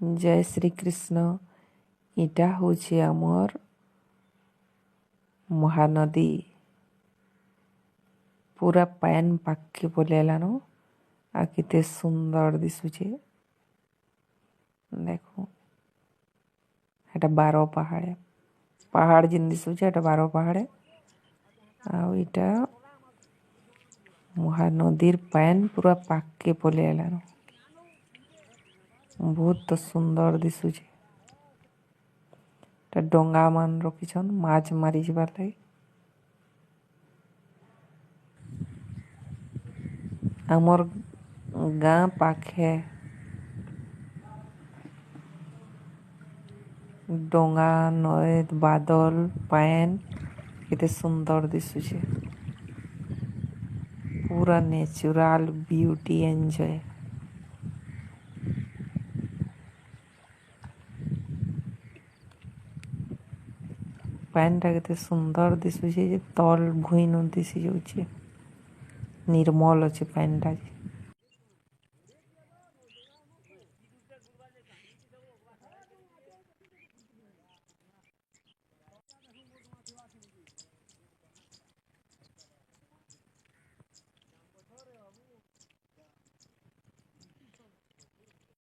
जय श्री कृष्ण। इटा हूँ आमर महानदी पूरा पैन पाखे पलैलान आ केते सुंदर दिशुचे। देखो एटा 12 पहाड़े पहाड़ जिन दिशुचे एटा 12 पहाड़े आ इटा महानदीर पैन पूरा पाखे पलैलान बहुत सुंदर दिशुचे। डोंगा मान रखिछन माछ मारी जिबार लागि। आमर गाँ पाखे डोंगा नद बादल पैन केते सुंदर दिशुचे। पूरा नेचुरल ब्यूटी एंजॉय। पैनटा केते सुंदर दिशुचे जे तल भुइँनु दिशि जाउचे। निर्मल अच्छे पैनटा।